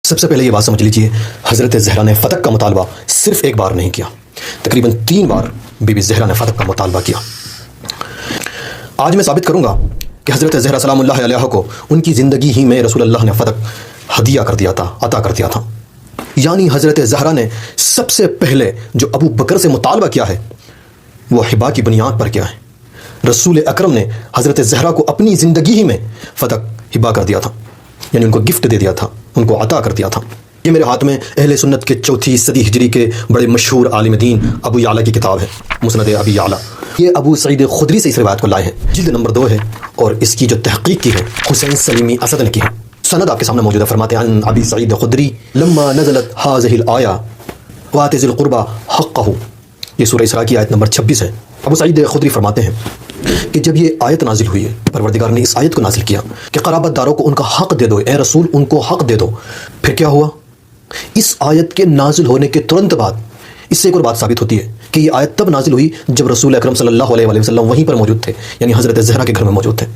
سب سے پہلے یہ بات سمجھ لیجئے، حضرت زہرا نے فتق کا مطالبہ صرف ایک بار نہیں کیا، تقریباً 3 بار بی بی زہرا نے فتق کا مطالبہ کیا۔ آج میں ثابت کروں گا کہ حضرت زہرا سلام اللہ علیہ کو ان کی زندگی ہی میں رسول اللہ نے فتق ہدیہ کر دیا تھا، عطا کر دیا تھا۔ یعنی حضرت زہرا نے سب سے پہلے جو ابو بکر سے مطالبہ کیا ہے وہ ہبہ کی بنیاد پر کیا ہے۔ رسول اکرم نے حضرت زہرا کو اپنی زندگی ہی میں فتق ہبہ کر دیا تھا، یعنی ان کو گفٹ دے دیا تھا، ان کو عطا کر دیا تھا۔ یہ میرے ہاتھ میں اہل سنت کے 4 صدی ہجری کے بڑے مشہور عالم دین ابو یعلا کی کتاب ہے، مسند ابی یعلا۔ یہ ابو سعید خدری سے اس روایت کو لائے ہیں، جلد نمبر 2 ہے، اور اس کی جو تحقیق کی ہے حسین سلیمی اسد نے کی ہے۔ سند آپ کے سامنے موجود ہے، فرماتے ہیں عن ابی سعید خدری لما نزلت هذه الآية وآت ذی القربى حقه، یہ سورہ اسراء کی آیت نمبر 26 ہے۔ ابو سعید خدری فرماتے ہیں کہ جب یہ آیت نازل ہوئی ہے، پروردگار نے اس آیت کو نازل کیا کہ قرابت داروں کو ان کا حق دے دو، اے رسول ان کو حق دے دو۔ پھر کیا ہوا؟ اس آیت کے نازل ہونے کے ترنت بعد اس سے ایک اور بات ثابت ہوتی ہے کہ یہ آیت تب نازل ہوئی جب رسول اکرم صلی اللہ علیہ وسلم وہیں پر موجود تھے، یعنی حضرت زہرا کے گھر میں موجود تھے۔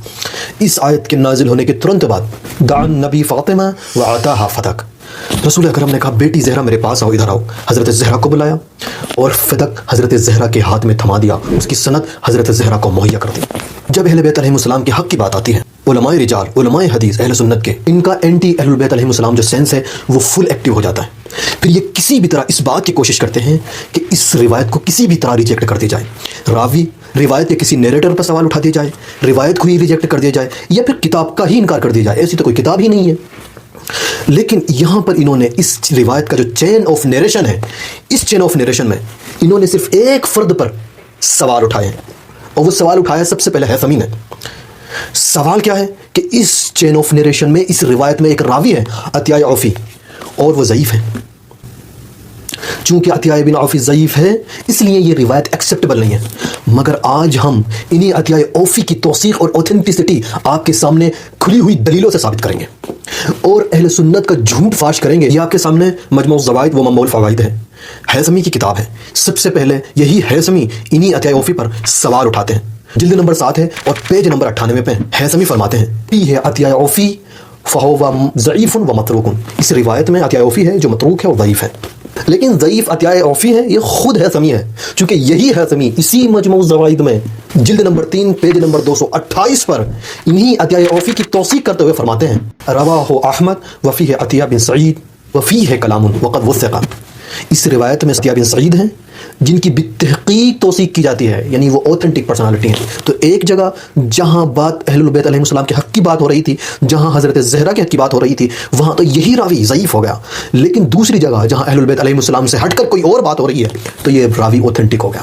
اس آیت کے نازل ہونے کے ترنت بعد دعا النبی فاطمہ وعطاها فتق، رسول اکرم نے کہا بیٹی زہرا میرے پاس آؤ، ادھر آؤ۔ حضرت زہرا کو بلایا اور فتق حضرت زہرا کے ہاتھ میں تھما دیا، اس کی سند حضرت زہرا کو مہیا کر دی۔ جب اہل بیت علیہ السلام کے حق کی بات آتی ہے، علماء رجال، علماء حدیث، اہل سنت کے، ان کا اینٹی اہل بیت علیہ السلام جو سینس ہے وہ فل ایکٹیو ہو جاتا ہے۔ پھر یہ کسی بھی طرح اس بات کی کوشش کرتے ہیں کہ اس روایت کو کسی بھی طرح ریجیکٹ کر دی جائے، راوی روایت کے کسی نیریٹر پر سوال اٹھا دیا جائے، روایت کو ہی ریجیکٹ کر دیا جائے، یا پھر کتاب کا ہی انکار کر دیا جائے، ایسی تو کوئی کتاب ہی نہیں ہے۔ لیکن یہاں پر انہوں نے اس روایت کا جو چین آف نیریشن ہے، اس چین آف نیریشن میں انہوں نے صرف ایک فرد پر سوال اٹھائے ہیں، اور وہ سوال اٹھایا سب سے پہلے ہیثمی نے۔ سوال کیا ہے کہ اس چین آف نیریشن میں اس روایت میں ایک راوی ہے عطیہ عوفی، اور وہ ضعیف ہے۔ چونکہ عطیہ بن عوفی ضعیف ہے اس لیے یہ روایت ایکسیپٹیبل نہیں ہے، مگر آج ہم انہی عطیہ عوفی کی توثیق اور اوتھینٹسٹی آپ کے سامنے کھلی ہوئی دلیلوں سے ثابت کریں گے، اور اہل سنت کا جھوٹ فاش کریں گے۔ یہ آپ کے سامنے مجموع الزوائد و منبع الفوائد ہے، ہیثمی کی کتاب ہے۔ سب سے پہلے یہی ہیثمی انہی عطیہ عوفی پر سوال اٹھاتے ہیں، جلد نمبر 7 ہے اور پیج نمبر 98 پہ ہیثمی فرماتے ہیں یہ ہے عطیہ عوفی فہو ضعیف و متروک، اس روایت میں عطیہ عوفی ہے جو متروک ہے اور ضعیف ہے۔ لیکن ضعیف عطیہ عوفی ہے یہ خود ہیثمی ہے، چونکہ یہی ہیثمی اسی مجموع الزوائد میں جلد نمبر 3 پیج نمبر 228 پر انہی عطیہ عوفی کی توثیق کرتے ہوئے فرماتے ہیں رواہ احمد وفیہ عطیہ بن سعید وفیہ کلام وقد وثق، اس روایت میں عطیہ بن سعید ہیں جن کی بالتحقیق توثیق کی جاتی ہے، یعنی وہ اوتھینٹک پرسنالٹی ہیں۔ تو ایک جگہ جہاں بات اہل البیت علیہ السلام کے حق کی بات ہو رہی تھی، جہاں حضرت زہرا کے حق کی بات ہو رہی تھی، وہاں تو یہی راوی ضعیف ہو گیا، لیکن دوسری جگہ جہاں اہل البیت علیہ السلام سے ہٹ کر کوئی اور بات ہو رہی ہے تو یہ راوی اوتھینٹک ہو گیا۔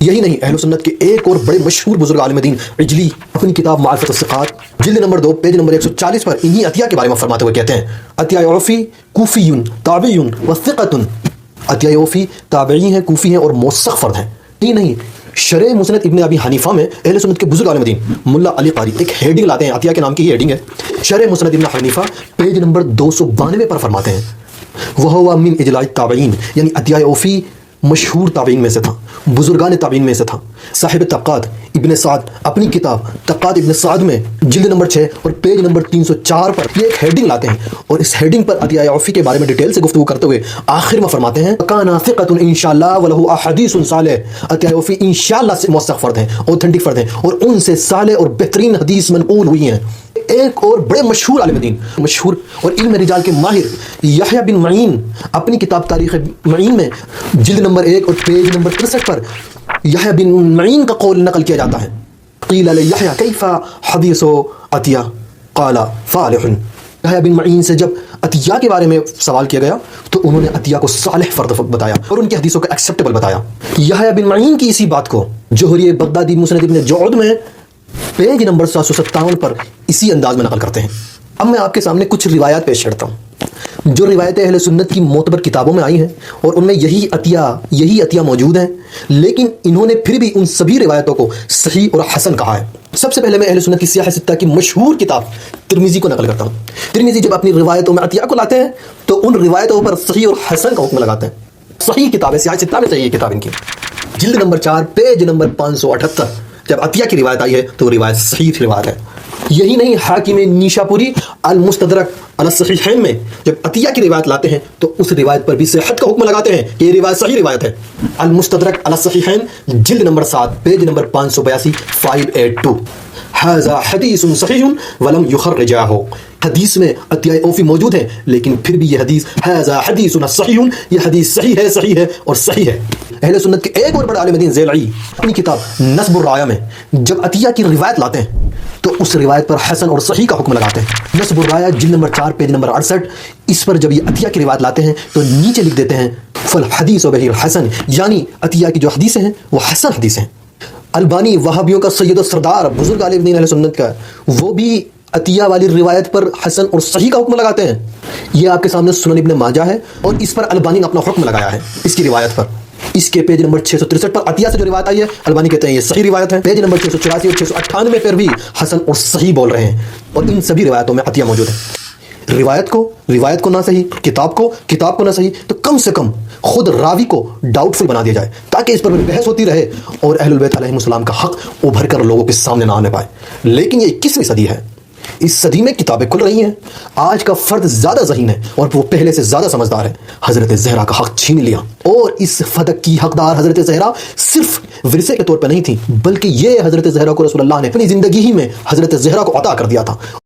یہی نہیں، اہل سنت کے ایک اور بڑے مشہور بزرگ عالم دین عجلی اپنی کتاب معرفت الثقات جلد نمبر 2 پیج نمبر 140 پر انہی عطیہ کے بارے میں فرماتے ہوئے کہتے ہیں عطیہ عوفی کوفی تابعی وثقۃ، عطیہ عوفی تابعی ہیں، کوفی ہیں اور موثق فرد ہیں۔ یہ نہیں، شرح مسند ابن ابی حنیفہ میں اہل سنت کے بزرگ عالم دین ملا علی قاری ایک ہیڈنگ لاتے ہیں، عطیہ کے نام کی ہی ہیڈنگ ہے، شرح مسند ابن حنیفہ پیج نمبر 292 پر فرماتے ہیں وہو من اجلاء التابعین، یعنی عطیہ عوفی مشہور تابعین میں سے تھا، بزرگان تابعین میں سے تھا۔ صاحب طبقات ابن سعد اپنی کتاب طبقات ابن سعد میں جلد نمبر 6 اور پیج نمبر 304 پر یہ ایک ہیڈنگ لاتے ہیں، اور اس ہیڈنگ پر عطیہ عوفی کے بارے میں ڈیٹیل سے گفتگو کرتے ہوئے آخر میں فرماتے ہیں کان ثقۃ انشاءاللہ ولہ احادیث صالح، عطیہ عوفی انشاءاللہ سے موثق فرد ہیں، اوتھینٹک فرد ہیں، اور ان سے صالح اور بہترین حدیث منقول ہوئی ہیں۔ ایک اور بڑے مشہور عالم دین، مشہور اور علم رجال کے ماہر یحییٰ بن معین اپنی کتاب تاریخ معین میں جلد نمبر 1 اور پیج نمبر 63 پر یحییٰ بن معین کا قول نقل کیا جاتا ہے قیل لیحییٰ کیف حدیث عطیہ قال صالح، یحییٰ بن معین سے جب عطیہ کے بارے میں سوال کیا گیا تو انہوں نے عطیہ کو صالح فرد بتایا اور ان کی حدیثوں کو ایکسیپٹیبل بتایا۔ یحییٰ بن معین کی اسی بات کو جوہری بغدادی مسند ابن جعود میں پیج نمبر 757 پر اسی انداز میں نقل کرتے ہیں۔ اب میں آپ کے سامنے کچھ روایات پیش کرتا ہوں جو روایتیں اہل سنت کی معتبر کتابوں میں آئی ہیں، اور ان میں یہی عطیہ موجود ہیں، لیکن انہوں نے پھر بھی ان سبھی روایتوں کو صحیح اور حسن کہا ہے۔ سب سے پہلے میں اہل سنت کی سیاح ستہ کی مشہور کتاب ترمذی کو نقل کرتا ہوں۔ ترمذی جب اپنی روایتوں میں عطیہ کو لاتے ہیں تو ان روایتوں پر صحیح اور حسن کا حکم لگاتے ہیں۔ صحیح کتاب ہے، سیاح ستہ میں صحیح کتاب ان کی، جلد نمبر 4 پیج نمبر 578 جب عطیہ کی روایت آئی ہے تو روایت صحیح روایت ہے۔ یہی نہیں، حاکم نیشاپوری المستدرک علی الصحیحین میں جب عطیہ کی روایت لاتے ہیں تو اس روایت پر بھی صحت کا حکم لگاتے ہیں کہ یہ روایت صحیح روایت ہے۔ المستدرک علی الصحیحین جلد نمبر 7 پیج نمبر 582 582 ھذا حدیث صحیح ولم یخرجہ، حدیث میں عطیہ اوفی موجود ہے لیکن پھر بھی یہ حدیث ھذا حدیث صحیح، یہ حدیث صحیح ہے اور صحیح ہے۔ اہل سنت کے ایک اور بڑا عالم دین ذیلعی اپنی کتاب نصب الرایہ میں جب عطیہ کی روایت لاتے ہیں تو اس روایت پر حسن اور صحیح کا حکم لگاتے ہیں۔ نصب الرایہ جلد نمبر 4 پیج نمبر 68، اس پر جب یہ عطیہ کی روایت لاتے ہیں تو نیچے لکھ دیتے ہیں فالحدیث بہ الحسن، یعنی عطیہ کی جو حدیثیں ہیں وہ حسن حدیث ہیں۔ البانی وہابیوں کا سید و سردار بزرگ عالم دین اہل سنت کا، وہ بھی عطیہ والی روایت پر حسن اور صحیح کا حکم لگاتے ہیں۔ یہ آپ کے سامنے سنن ابن ماجہ ہے اور اس پر البانی نے اپنا حکم لگایا ہے اس کی روایت پر۔ اس کے پیج نمبر 663 پر عطیہ سے جو روایت آئی ہے البانی کہتے ہیں یہ صحیح روایت ہے۔ پیج نمبر 684 اور 698 پر بھی حسن اور صحیح بول رہے ہیں اور ان سبھی روایتوں میں عطیہ موجود ہے۔ روایت کو نہ صحیح، کتاب کو نہ صحیح، تو کم سے کم خود راوی کو ڈاؤٹ فل بنا دیا جائے تاکہ اس پر بحث ہوتی رہے اور اہل البیت علیہم السلام کا حق ابھر کر لوگوں کے سامنے نہ آنے پائے۔ لیکن یہ 21ویں صدی ہے، اس صدی میں کتابیں کھل رہی ہیں، آج کا فرد زیادہ ذہین ہے اور وہ پہلے سے زیادہ سمجھدار ہے۔ حضرت زہرا کا حق چھین لیا اور اس فتق کی حقدار حضرت زہرا صرف ورثے کے طور پر نہیں تھی بلکہ یہ حضرت زہرا کو رسول اللہ نے اپنی زندگی ہی میں حضرت زہرا کو عطا کر دیا تھا۔